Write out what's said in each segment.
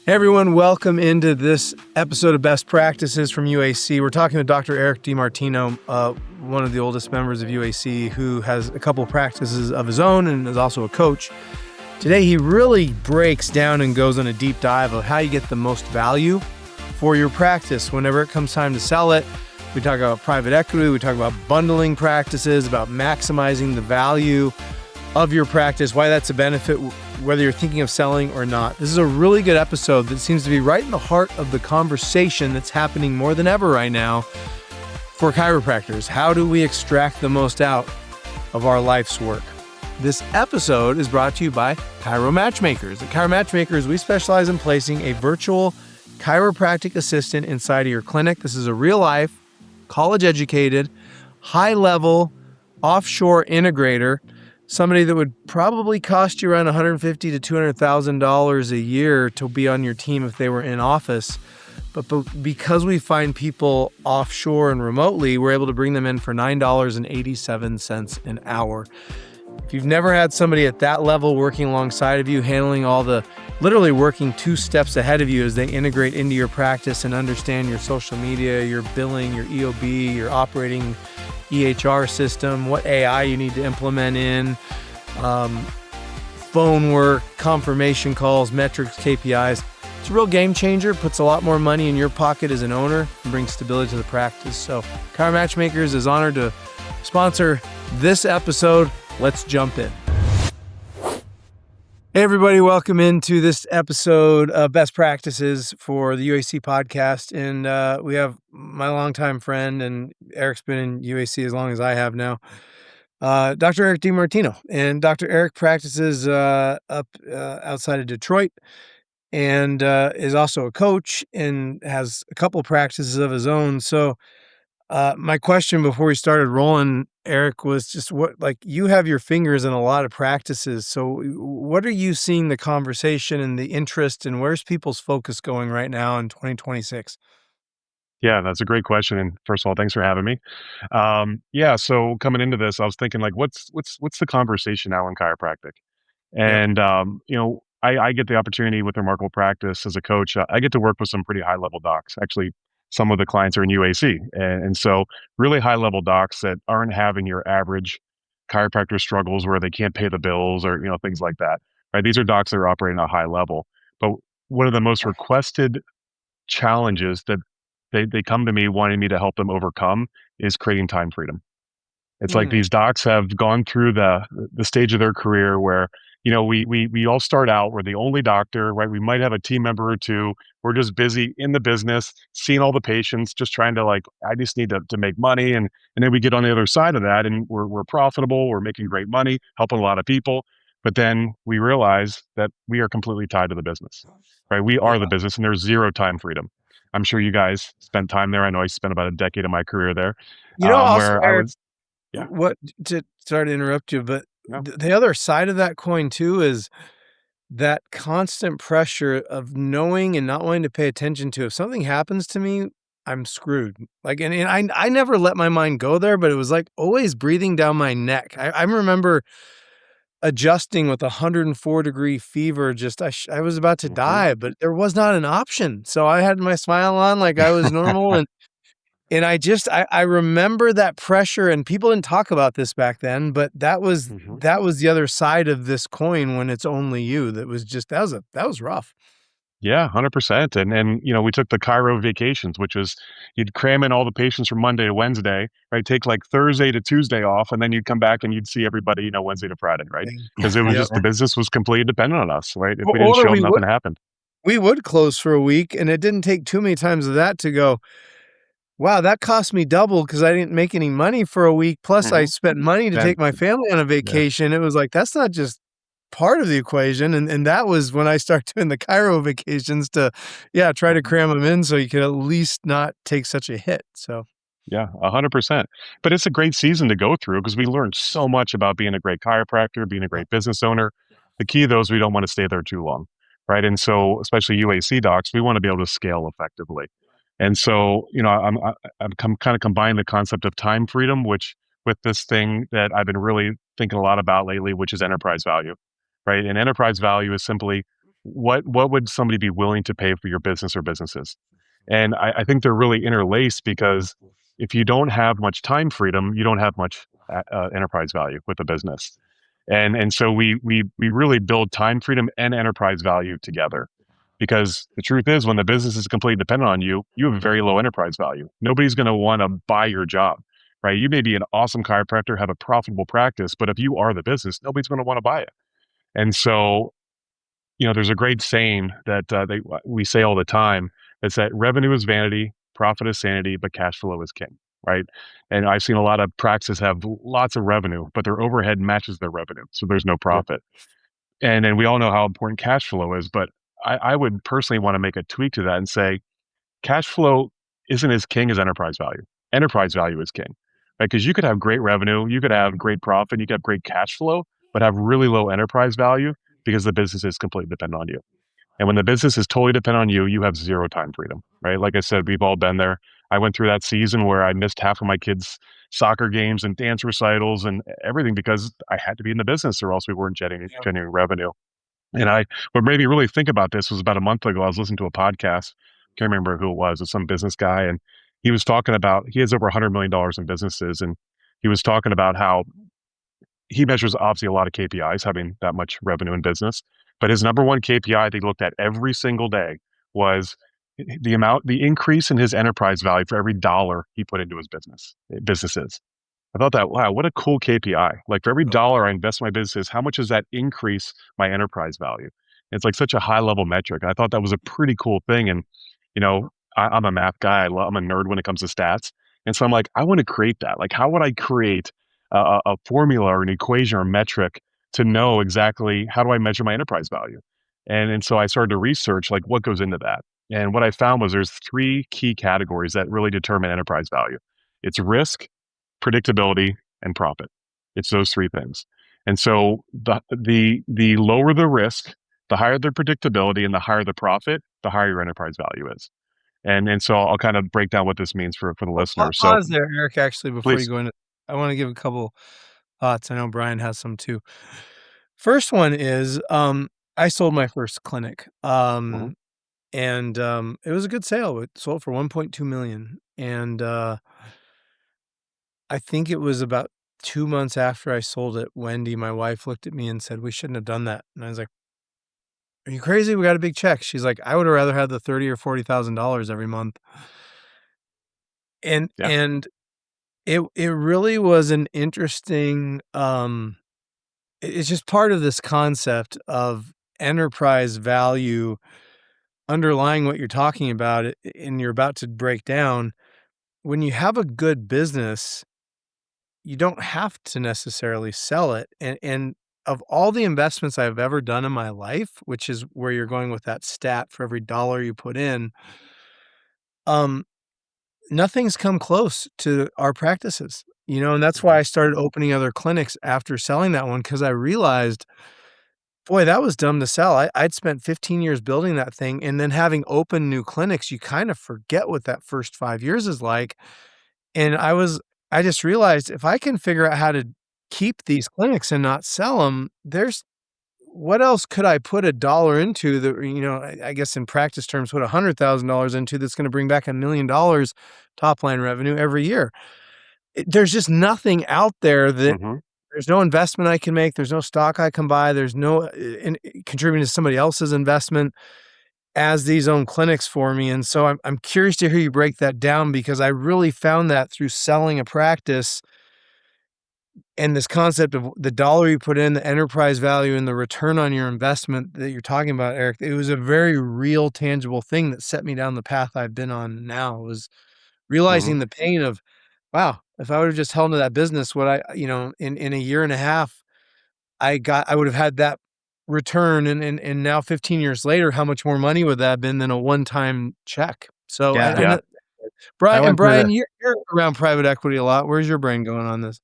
Hey everyone, welcome into this episode of Best Practices from UAC. We're talking with Dr. Eric DiMartino, one of the oldest members of UAC, who has a couple of practices of his own and is also a coach. Today, he really breaks down and goes on a deep dive of how you get the most value for your practice whenever it comes time to sell it. We talk about private equity, we talk about bundling practices, about maximizing the value of your practice, why that's a benefit, whether you're thinking of selling or not. This is a really good episode that seems to be right in the heart of the conversation that's happening more than ever right now for chiropractors. How do we extract the most out of our life's work? This episode is brought to you by Chiro Matchmakers. At Chiro Matchmakers, we specialize in placing a virtual chiropractic assistant inside of your clinic. This is a real-life, college-educated, high-level, offshore integrator, somebody that would probably cost you around $150,000 to $200,000 a year to be on your team if they were in office. But because we find people offshore and remotely, we're able to bring them in for $9.87 an hour. If you've never had somebody at that level working alongside of you, handling all the, literally working two steps ahead of you as they integrate into your practice and understand your social media, your billing, your EOB, your operating EHR system, what AI you need to implement in, phone work, confirmation calls, metrics, KPIs. It's a real game changer, puts a lot more money in your pocket as an owner, and brings stability to the practice. So Chiro Matchmakers is honored to sponsor this episode. Let's jump in. Hey everybody, welcome into this episode of Best Practices for the UAC podcast. And we have my longtime friend, and Eric's been in UAC as long as I have now, Dr. Eric DiMartino. And Dr. Eric practices up outside of Detroit and is also a coach and has a couple practices of his own. So my question before we started rolling, Eric, was just you have your fingers in a lot of practices. So what are you seeing the conversation and the interest, and where's people's focus going right now in 2026? Yeah, that's a great question. And first of all, thanks for having me. So coming into this, I was thinking what's the conversation now in chiropractic? Yep. And I get the opportunity with Remarkable Practice as a coach. I get to work with some pretty high level docs. Actually, some of the clients are in UAC, and so really high level docs that aren't having your average chiropractor struggles where they can't pay the bills or things like that. Right? These are docs that are operating at a high level. But one of the most requested challenges that they come to me wanting me to help them overcome is creating time freedom. It's like Mm. these docs have gone through the stage of their career where, we all start out, we're the only doctor, right? We might have a team member or two. We're just busy in the business, seeing all the patients, just trying to I just need to make money. And then we get on the other side of that and we're profitable, we're making great money, helping a lot of people. But then we realize that we are completely tied to the business, right? We are Yeah. the business and there's zero time freedom. I'm sure you guys spent time there. I know I spent about a decade of my career there, Also, where I Eric, was, yeah, sorry to interrupt you, but no, the other side of that coin too is that constant pressure of knowing and not wanting to pay attention to, if something happens to me, I'm screwed. And I never let my mind go there, but it was always breathing down my neck. I remember adjusting with 104-degree fever. I was about to hmm die, but there was not an option. So I had my smile on like I was normal. And I remember that pressure, and people didn't talk about this back then, but that was hmm the other side of this coin when it's only you. That was rough. yeah, 100%. And we took the Cairo vacations, which was you'd cram in all the patients from Monday to Wednesday, right? Take like Thursday to Tuesday off, and then you'd come back and you'd see everybody, Wednesday to Friday, right? Because it was Yep. just the business was completely dependent on us, right? If we didn't Or show up, nothing happened. we would close for a week, and it didn't take too many times of that to go, wow, that cost me double because I didn't make any money for a week. Plus, I hmm spent money to Then, take my family on a yeah. vacation. It was that's not just part of the equation. And that was when I started doing the Cairo vacations to, try to cram them in so you could at least not take such a hit. So, Yeah, 100%. But it's a great season to go through because we learned so much about being a great chiropractor, being a great business owner. The key, though, is we don't want to stay there too long, right? And so, especially UAC docs, we want to be able to scale effectively. And so, I'm kind of combining the concept of time freedom, which with this thing that I've been really thinking a lot about lately, which is enterprise value, right? And enterprise value is simply what would somebody be willing to pay for your business or businesses? And I think they're really interlaced because if you don't have much time freedom, you don't have much enterprise value with a business. And so we really build time freedom and enterprise value together. Because the truth is, when the business is completely dependent on you, you have very low enterprise value. Nobody's going to want to buy your job, right? You may be an awesome chiropractor, have a profitable practice, but if you are the business, nobody's going to want to buy it. And so, there's a great saying that we say all the time. It's that revenue is vanity, profit is sanity, but cash flow is king, right? And I've seen a lot of practices have lots of revenue, but their overhead matches their revenue, so there's no Yeah. profit. And then we all know how important cash flow is, but I would personally want to make a tweak to that and say cash flow isn't as king as enterprise value. Enterprise value is king, right? Because you could have great revenue, you could have great profit, you could have great cash flow, but have really low enterprise value because the business is completely dependent on you. And when the business is totally dependent on you, you have zero time freedom, right? Like I said, we've all been there. I went through that season where I missed half of my kids' soccer games and dance recitals and everything because I had to be in the business or else we weren't generating revenue. And what made me really think about this was about a month ago. I was listening to a podcast. Can't remember who it was. It's some business guy, and he was talking about he has over $100 million in businesses, and he was talking about how he measures obviously a lot of KPIs, having that much revenue in business. But his number one KPI that he looked at every single day was the increase in his enterprise value for every dollar he put into his businesses. I thought that, wow, what a cool KPI. Like for every dollar I invest in my businesses, how much does that increase my enterprise value? And it's like such a high level metric. I thought that was a pretty cool thing. And, I'm a math guy. I'm a nerd when it comes to stats. And so I'm like, I want to create that. Like, how would I create a formula or an equation or a metric to know exactly how do I measure my enterprise value? And so I started to research like what goes into that. And what I found was there's three key categories that really determine enterprise value. It's risk, predictability, and profit. It's those three things. And so the lower the risk, the higher the predictability, and the higher the profit, the higher your enterprise value is. And so I'll kind of break down what this means for the Well, listener. So pause there, Eric, actually, before you please. go into I wanna give a couple thoughts. I know Brian has some too. First one is, I sold my first clinic, Mhm. and, it was a good sale. It sold for 1.2 million, and, I think it was about 2 months after I sold it, Wendy, my wife, looked at me and said, "We shouldn't have done that." And I was like, "Are you crazy? We got a big check." She's like, "I would have rather had the 30 or $40,000 every month." And Yeah. and it really was an interesting, it's just part of this concept of enterprise value underlying what you're talking about, and you're about to break down. When you have a good business, you don't have to necessarily sell it, and of all the investments I've ever done in my life, which is where you're going with that stat for every dollar you put in, um, nothing's come close to our practices, and that's why Mhm. I started opening other clinics after selling that one because I realized, boy, that was dumb to sell. I'd spent 15 years building that thing, and then having opened new clinics, you kind of forget what that first 5 years is like, and I just realized if I can figure out how to keep these clinics and not sell them, there's what else could I put a dollar into that, I guess in practice terms, put $100,000 into that's gonna bring back $1,000,000 top line revenue every year? There's just nothing out there that Mhm. there's no investment I can make, there's no stock I can buy, there's no, contributing to somebody else's investment as these own clinics for me, and so I'm curious to hear you break that down because I really found that through selling a practice and this concept of the dollar you put in, the enterprise value, and the return on your investment that you're talking about, Eric, it was a very real, tangible thing that set me down the path I've been on now, was Mhm. realizing the pain of, wow, if I would've just held to that business, what in a year and a half, I would have had that return, and now 15 years later, how much more money would that have been than a one-time check? So I Yeah, Yeah. know I Brian, went through the you're around private equity a lot. Where's your brain going on this?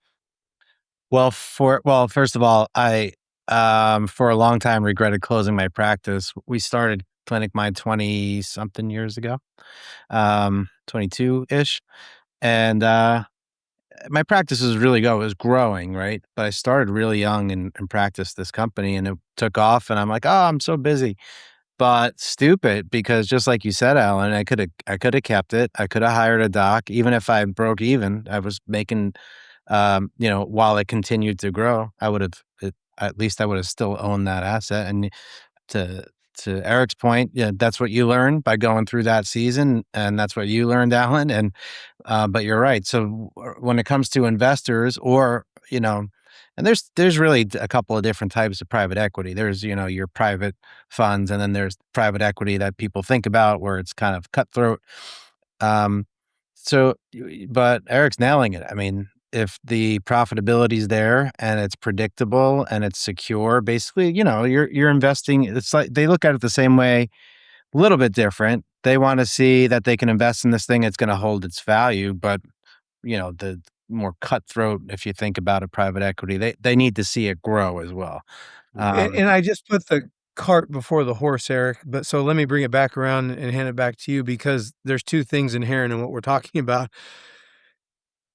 first of all, I, for a long time regretted closing my practice. We started Clinic Mind 20 something years ago, 22-ish, and, my practice was really go it was growing, right? But I started really young and practiced this company, and it took off, and I'm like, "Oh, I'm so busy." but stupid because just like you said, Alan, I could have kept it. I could have hired a doc, even if I broke even. I was making, while it continued to grow, at least I would have still owned that asset. And to to Eric's point, yeah, that's what you learned by going through that season, and that's what you learned, Alan. And but you're right. So when it comes to investors, or and there's really a couple of different types of private equity. There's your private funds, and then there's private equity that people think about where it's kind of cutthroat. Um, but Eric's nailing it. I mean, if the profitability is there and it's predictable and it's secure, basically, you're investing. It's like they look at it the same way, a little bit different. They want to see that they can invest in this thing, it's going to hold its value. But the more cutthroat, if you think about a private equity, they need to see it grow as well. And, Um, and I just put the cart before the horse, Eric. But so let me bring it back around and hand it back to you because there's two things inherent in what we're talking about.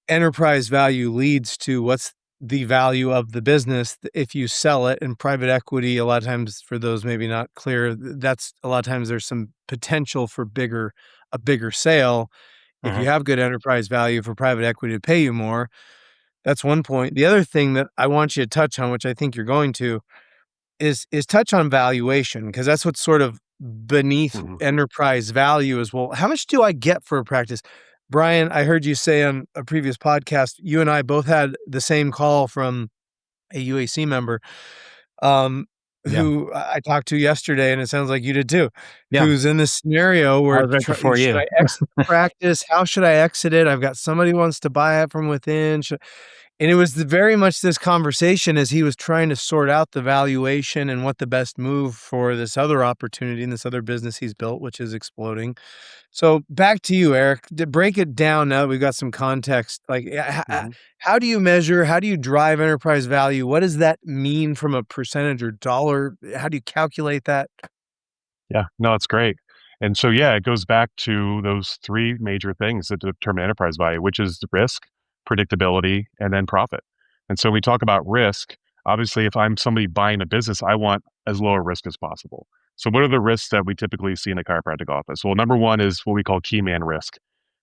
Enterprise value leads to what's the value of the business if you sell it. And private equity, a lot of times, for those maybe not clear, that's a lot of times there's some potential for a bigger sale. If you mhm, have good enterprise value for private equity to pay you more, that's one point. The other thing that I want you to touch on, which I think you're going to, is touch on valuation, because that's what's sort of beneath Mhm. enterprise value as well. How much do I get for a practice? Brian, I heard you say on a previous podcast, you and I both had the same call from a UAC member, um, yeah, who I talked to yesterday, and it sounds like you did too, yeah. who's in this scenario I where was right before should you. I exit the practice? How should I exit it? I've got somebody who wants to buy it from within. And it was very much this conversation as he was trying to sort out the valuation and what the best move for this other opportunity and this other business he's built, which is exploding. So back to you, Eric. To break it down now that we've got some context, like Mhm. how do you measure? How do you drive enterprise value? What does that mean from a percentage or dollar? How do you calculate that? Yeah, no, it's great. And so, yeah, it goes back to those three major things that determine enterprise value, which is the risk, predictability, and then profit. And so we talk about risk. Obviously, if I'm somebody buying a business, I want as low a risk as possible. So what are the risks that we typically see in a chiropractic office? Well, number one is what we call key man risk.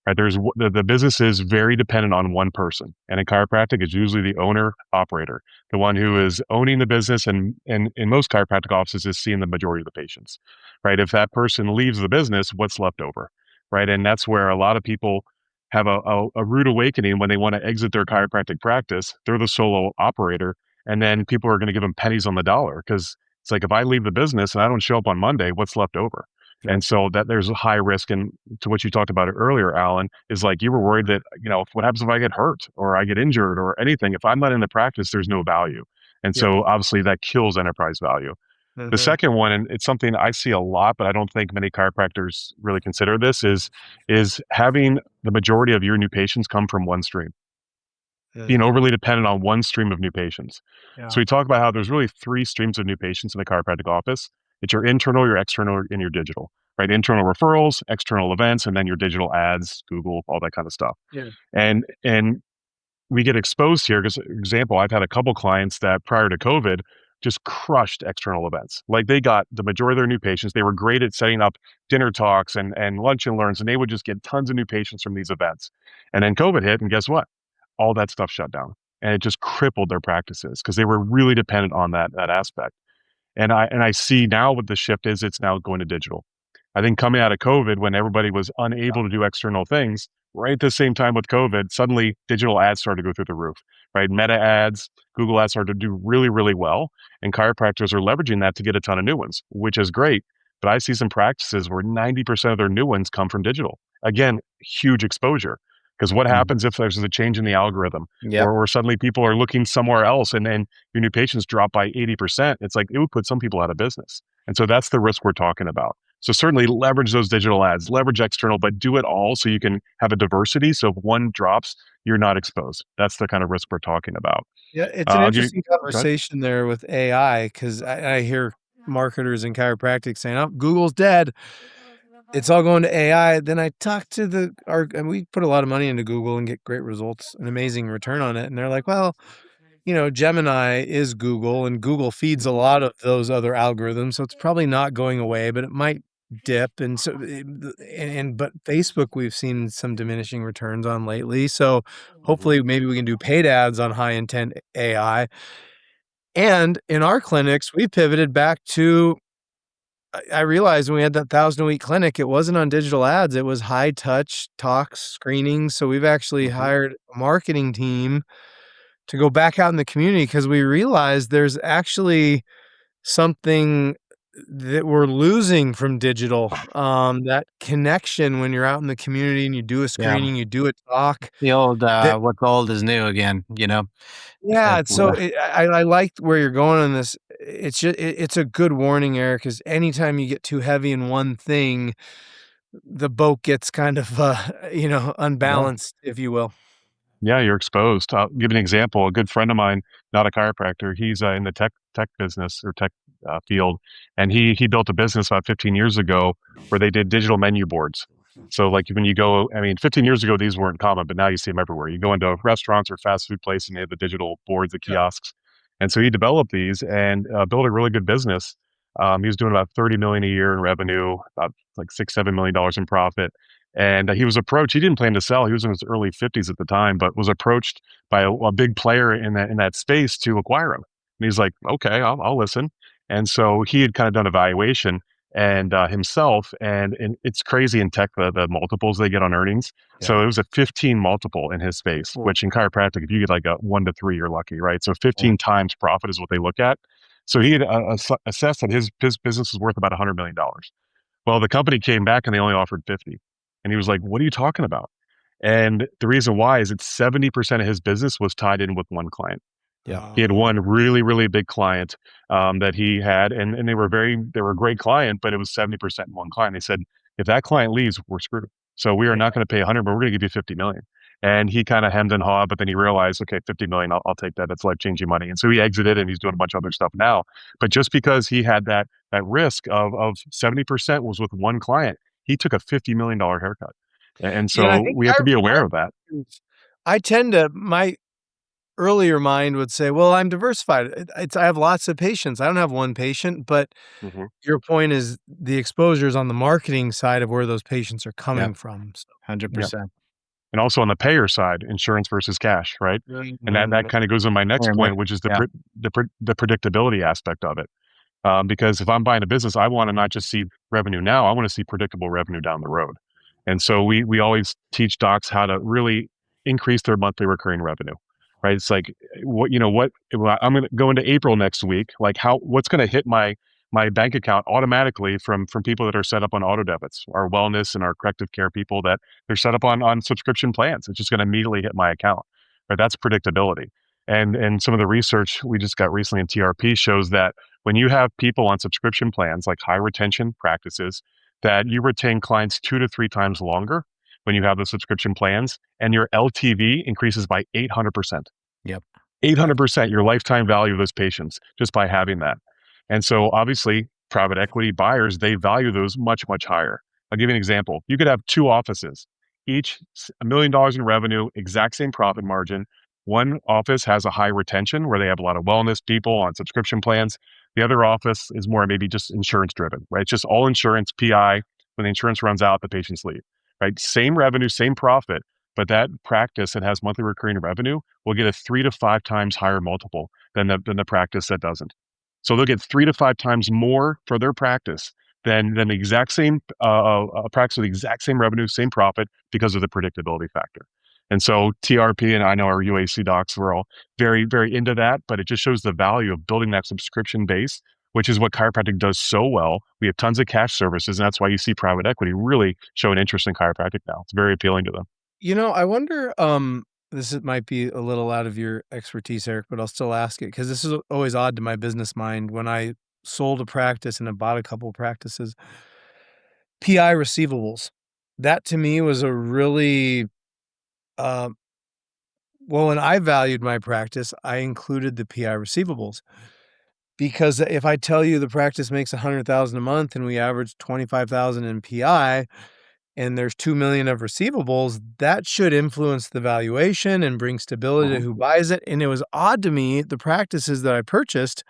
Right, the business is very dependent on one person, and in chiropractic, it's usually the owner operator, the one who is owning the business, and in most chiropractic offices is seeing the majority of the patients. Right, if that person leaves the business, what's left over? Right, and that's where a lot of people have a rude awakening when they want to exit their chiropractic practice. They're the solo operator, and then people are going to give them pennies on the dollar because it's like if I leave the business and I don't show up on Monday, what's left over? Yep. And so that there's a high risk. And to what you talked about earlier, Alan, is like you were worried that, what happens if I get hurt or I get injured or anything? If I'm not in the practice, there's no value. And Yep. so obviously that kills enterprise value. The Uh-huh. second one, and it's something I see a lot, but I don't think many chiropractors really consider this, is having the majority of your new patients come from one stream, being Uh-huh. overly dependent on one stream of new patients. Yeah. So we talk about how there's really three streams of new patients in the chiropractic office. It's your internal, your external, and your digital. Right? Internal referrals, external events, and then your digital ads, Google, all that kind of stuff. Yeah. And we get exposed here because, example, I've had a couple clients that prior to COVID just crushed external events. Like they got the majority of their new patients. They were great at setting up dinner talks and lunch and learns, and they would just get tons of new patients from these events. And then COVID hit, and guess what? All that stuff shut down, and it just crippled their practices because they were really dependent on that aspect. And I see now what the shift is, it's now going to digital. I think coming out of COVID, when everybody was unable to do external things, right at the same time with COVID, suddenly digital ads started to go through the roof, right? Meta ads, Google ads started to do really, really well. And chiropractors are leveraging that to get a ton of new ones, which is great. But I see some practices where 90% of their new ones come from digital. Again, huge exposure. Because what Mm. happens if there's a change in the algorithm Yep. or suddenly people are looking somewhere else and then your new patients drop by 80%? It's like it would put some people out of business. And so that's the risk we're talking about. So certainly leverage those digital ads, leverage external, but do it all so you can have a diversity. So if one drops, you're not exposed. That's the kind of risk we're talking about. Yeah, it's an I'll give you, interesting go ahead. conversation there with AI because I hear marketers in chiropractic saying, "Oh, Google's dead. It's all going to AI." Then I talk to and we put a lot of money into Google and get great results, an amazing return on it. And they're like, "Well, Gemini is Google, and Google feeds a lot of those other algorithms, so it's probably not going away, but it might dip. And so, but Facebook, we've seen some diminishing returns on lately. So Mhm. hopefully, maybe we can do paid ads on high intent AI. And in our clinics, we pivoted back to. I realized when we had that 1,000-a-week clinic, it wasn't on digital ads; it was high touch talks, screenings. So we've actually Mhm. hired a marketing team to go back out in the community because we realized there's actually something that we're losing from digital, that connection when you're out in the community and you do a Yeah. screening, you do a talk The old, that. what's old is new again, you know? Yeah, It's, so I liked where you're going on this. It's a good warning, Eric, 'cause anytime you get too heavy in one thing, the boat gets kind of, Yeah. unbalanced, if you will. Yeah, you're exposed. I'll give you an example. A good friend of mine, not a chiropractor, he's in the tech business or tech field, and he built a business about 15 years ago where they did digital menu boards. So like when you go, I mean, 15 years ago these weren't common, but now you see them everywhere. You go into restaurants or fast food place, and they have the digital boards, the Yep. kiosks, and so he developed these and built a really good business. He was doing about 30 million a year in revenue, about like $6-7 million in profit, and he was approached. He didn't plan to sell. He was in his early 50s at the time, but was approached by a big player in that space to acquire him. And he's like, "Okay, I'll listen." And so he had kind of done evaluation and himself, and it's crazy in tech the multiples they get on earnings. Yeah. So it was a 15 multiple in his space, Cool. which in chiropractic, if you get like a 1 to 3, you're lucky, right? So yeah, 15 times profit is what they look at. So he had assessed that his business was worth about $100 million. Well, the company came back and they only offered 50. And he was like, "What are you talking about?" And the reason why is it's 70% of his business was tied in with one client. yep, He had one really, really big client, that he had, and they were a great client, but it was 70% one client. They said, "If that client leaves, we're screwed. So we are Yeah. not gonna pay 100, but we're gonna give you 50 million." And he kinda hemmed and hawed, but then he realized, "Okay, 50 million, I'll take that. That's life-changing money." And so he exited, and he's doing a bunch of other stuff now. But just because he had that risk of 70% was with one client, he took a $50 million haircut. And Yeah, I so think we have to be aware of that. I tend to my earlier mind would say, "Well, I'm diversified. I have lots of patients. I don't have one patient." But Mhm. your point is the exposure is on the marketing side of where those patients are yep, coming from. So, Yeah. 100%. And also on the payer side, insurance versus cash, right? And that mhm, kinda goes on my next Or mix, point, which is yeah, the predictability aspect of it. Because if I'm buying a business, I wanna not just see revenue now, I wanna see predictable revenue down the road. And so we always teach docs how to really increase their monthly recurring revenue, right? It's like, well, I'm gonna go into April next week, like what's gonna hit my bank account automatically from people that are set up on auto debits, our wellness and our corrective care people that they're set up on subscription plans. It's just gonna immediately hit my account, right? That's predictability. And some of the research we just got recently in TRP shows that when you have people on subscription plans, like high retention practices, that you retain clients 2 to 3 times longer when you have the subscription plans, and your LTV increases by 800%. yep, 800% your lifetime value of those patients just by having that. And so obviously, private equity buyers, they value those much, much higher. I'll give you an example. You could have two offices, each $1 million in revenue, exact same profit margin. One office has a high retention where they have a lot of wellness people on subscription plans. The other office is more maybe just insurance driven, right? It's just all insurance, PI. When the insurance runs out, the patients leave, right? Same revenue, same profit, but that practice that has monthly recurring revenue will get a 3 to 5 times higher multiple than the practice that doesn't. So they'll get 3 to 5 times more for their practice than the exact same practice with the exact same revenue, same profit because of the predictability factor. And so TRP and I know our UAC docs were all very, very into that, but it just shows the value of building that subscription base, which is what chiropractic does so well. We have tons of cash services, and that's why you see private equity really showing interest in chiropractic now. It's very appealing to them. I wonder, might be a little out of your expertise, Eric, but I'll still ask it because this is always odd to my business mind. When I sold a practice and I bought a couple practices, PI receivables, that to me was a really, uh well, when I valued my practice, I included the PI receivables because if I tell you the practice makes 100,000 a month and we average 25,000 in PI, and there's 2 million of receivables, that should influence the valuation and bring stability to who buys it. And it was odd to me, the practices that I purchased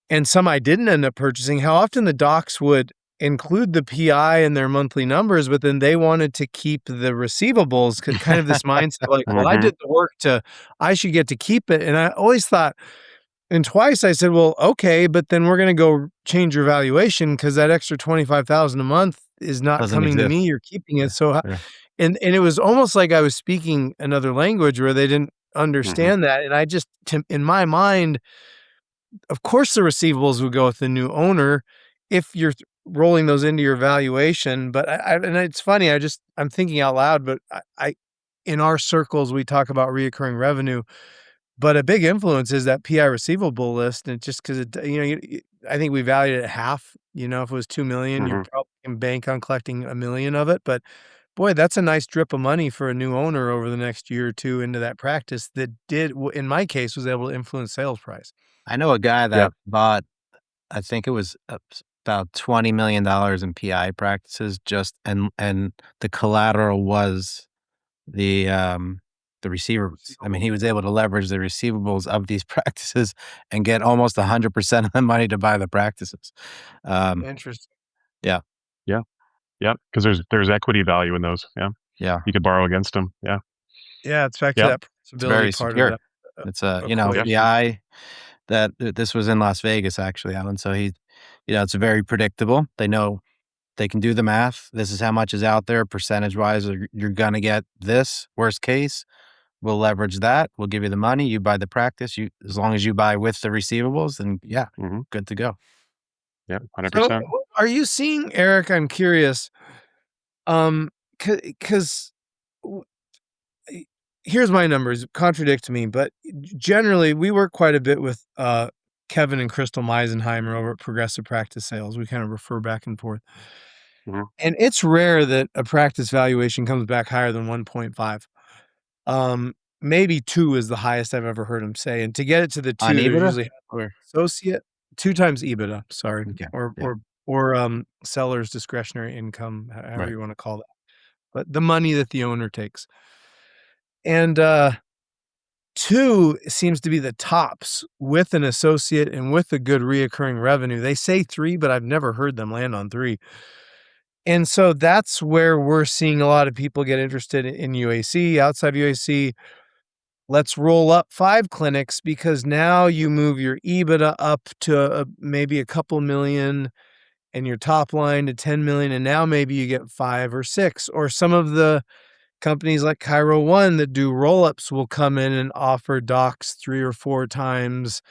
and some I didn't end up purchasing, how often the docs would include the PI in their monthly numbers, but then they wanted to keep the receivables, kind of this mindset like, well, I Mhm. did the work I should get to keep it. And I always thought, and twice I said, well, okay, but then we're going to go change your valuation because that extra 25,000 a month is not Doesn't coming to exist. me. You're keeping Yeah. it. So, Yeah. and it was almost like I was speaking another language where they didn't Mhm. understand that. And I just, in my mind, of course, the receivables would go with the new owner if you're rolling those into your valuation. But and it's funny, I'm thinking out loud, but in our circles, we talk about reoccurring revenue, but a big influence is that PI receivable list. And just because I think we valued it at half, if it was 2 million, you're Mhm. probably can bank on collecting 1 million of it. But boy, that's a nice drip of money for a new owner over the next year or two into that practice that in my case, was able to influence sales price. I know a guy Yeah. that bought, I think it was about $20 million in PI practices just and the collateral was the receivables. I mean, he was able to leverage the receivables of these practices and get almost 100% of the money to buy the practices. Um, Interesting. yeah, Yeah. Yeah. Because there's equity value in those. Yeah. yeah, You could borrow against them. Yeah. Yeah, it's back to Yep. that it's possibility very part of secure. that It's Yeah. the equation. eye this was in Las Vegas actually, Alan. So it's very predictable. They know they can do the math. This is how much is out there percentage wise. You're gonna get this worst case. We'll leverage that. We'll give you the money. You buy the practice. You as long as you buy with the receivables, then yeah, Mhm. good to go. Yeah. So, 100%. are you seeing, Eric, I'm curious, um, because here's my numbers, contradict me, but generally, we work quite a bit with, Kevin and Crystal Meisenheimer over at Progressive Practice Sales. We kind of refer back and forth. Mhm. And it's rare that a practice valuation comes back higher than 1.5. Maybe 2 is the highest I've ever heard him say, and to get it to the On 2, there's EBITDA? usually Or associate 2 times EBITDA, sorry, okay, or yeah, seller's discretionary income, however right. you wanna call that, but the money that the owner takes. And, 2 seems to be the tops with an associate and with a good reoccurring revenue. They say 3, but I've never heard them land on 3. And so that's where we're seeing a lot of people get interested in UAC, outside UAC. Let's roll up 5 clinics because now you move your EBITDA up to maybe a couple million and your top line to 10 million. And now maybe you get 5 or 6, or some of the companies like Chiro One that do roll ups will come in and offer docs 3 or 4 times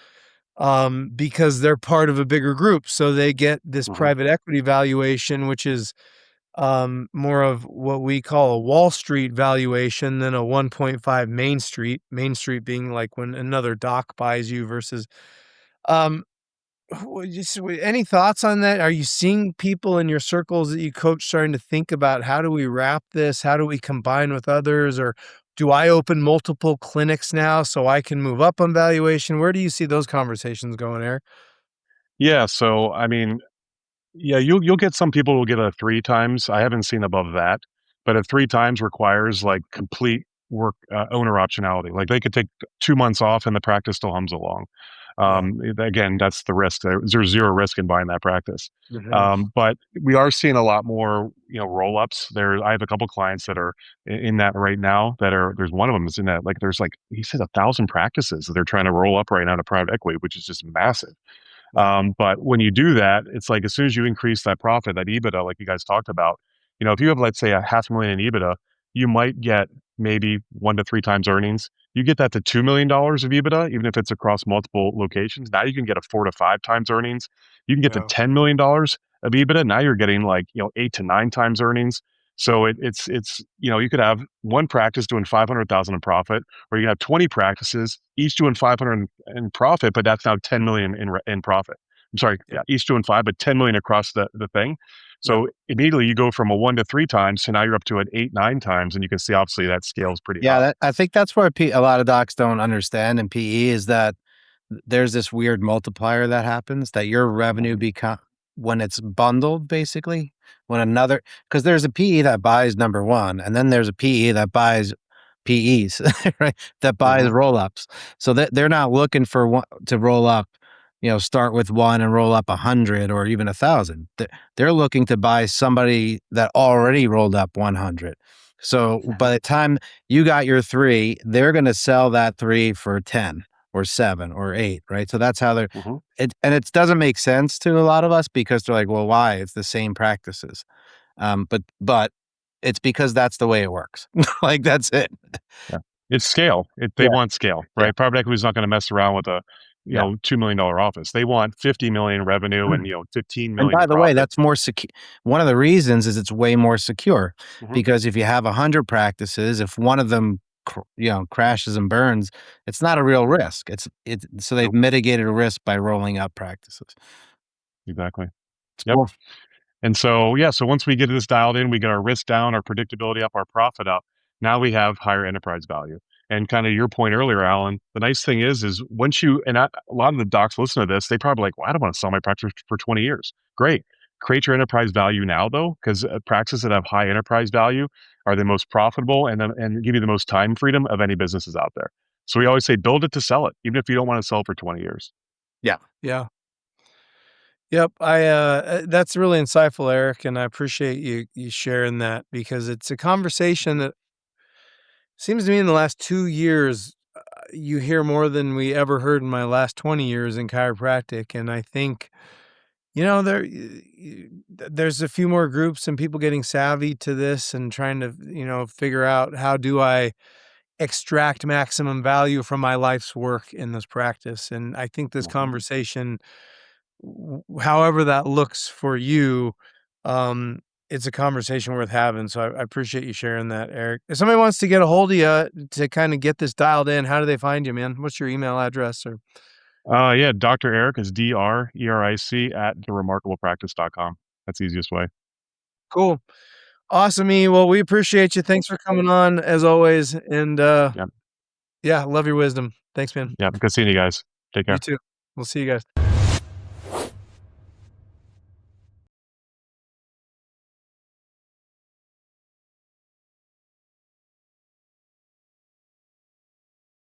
because they're part of a bigger group. So they get this Mhm. private equity valuation, which is more of what we call a Wall Street valuation than a 1.5 Main Street being like when another doc buys you versus, um, any thoughts on that? Are you seeing people in your circles that you coach starting to think about how do we wrap this? How do we combine with others? Or do I open multiple clinics now so I can move up on valuation? Where do you see those conversations going, Eric? Yeah. So, I mean, yeah, you'll get some people will get a 3 times. I haven't seen above that, but a 3 times requires, like, complete work, owner optionality. Like, they could take 2 months off and the practice still hums along. Yeah. Again, that's the risk. There's 0 risk in buying that practice. Mhm. But we are seeing a lot more, roll-ups. I have a couple clients that are in that right now there's one of them is in that, like, there's, like, he said 1,000 practices that they're trying to roll up right now to private equity, which is just massive. Wow. But when you do that, it's like as soon as you increase that profit, that EBITDA, like you guys talked about, if you have, let's say, a 500,000 in EBITDA, you might get maybe 1 to 3 times earnings. You get that to $2 million of EBITDA, even if it's across multiple locations. Now you can get a 4 to 5 times earnings. You can get to Yeah. $10 million of EBITDA. Now you're getting, like, 8 to 9 times earnings. So it's you could have one practice doing 500,000 in profit, or you have 20 practices, each doing 500 in profit, but that's now 10 million in profit. I'm sorry, Yeah. yeah, each doing 5, but 10 million across the thing. Yeah. So immediately you go from a 1 to 3 times to now you're up to an 8, 9 times, and you can see obviously that scales pretty Yeah, high. I think that's where a lot of docs don't understand in PE is that there's this weird multiplier that happens that your revenue Mhm. when it's bundled, basically, because there's a PE that buys number one, and then there's a PE that buys PEs, right? That buys roll-ups. So they're not looking for one to roll up, start with one and roll up 100 or even 1,000. They're looking to buy somebody that already rolled up 100. So by the time you got your 3, they're going to sell that 3 for 10 or 7 or 8, right? So that's how it doesn't make sense to a lot of us because they're like, well, why? It's the same practices. But it's because that's the way it works. Like, that's it. Yeah. It's scale. They Yeah. want scale, Yeah. right? Private equity is not going to mess around with a $2 million office. They want 50 million revenue and 15 And million by in the way, profit. that's more secure. One of the reasons is it's way more secure Mhm. because if you have 100 practices, if one of them crashes and burns, it's not a real risk. So they've mitigated a risk by rolling up practices. Exactly. It's Yep. cool. And so, so once we get this dialed in, we get our risk down, our predictability up, our profit up. Now we have higher enterprise value. And kind of your point earlier, Alan, the nice thing is once a lot of the docs listen to this, they probably like, well, I don't want to sell my practice for 20 years. Great. Create your enterprise value now, though, because practices that have high enterprise value are the most profitable and give you the most time freedom of any businesses out there. So we always say, build it to sell it, even if you don't want to sell it for 20 years. Yeah. Yep. That's really insightful, Eric, and I appreciate you sharing that because it's a conversation that seems to me in the last 2 years, you hear more than we ever heard in my last 20 years in chiropractic, and I think, there's a few more groups and people getting savvy to this and trying to, figure out how do I extract maximum value from my life's work in this practice, and I think this conversation however that looks for you, it's a conversation worth having. So I appreciate you sharing that, Eric. If somebody wants to get a hold of you to kind of get this dialed in, how do they find you, man? What's your email address? Or Dr. Eric is DRERIC at theremarkablepractice.com. That's the easiest way. cool, awesome. Well, we appreciate you. Thanks for coming on as always, and Yep. yeah, love your wisdom. Thanks, man. Yeah. Good seeing you guys. Take care. You too. We'll see you guys.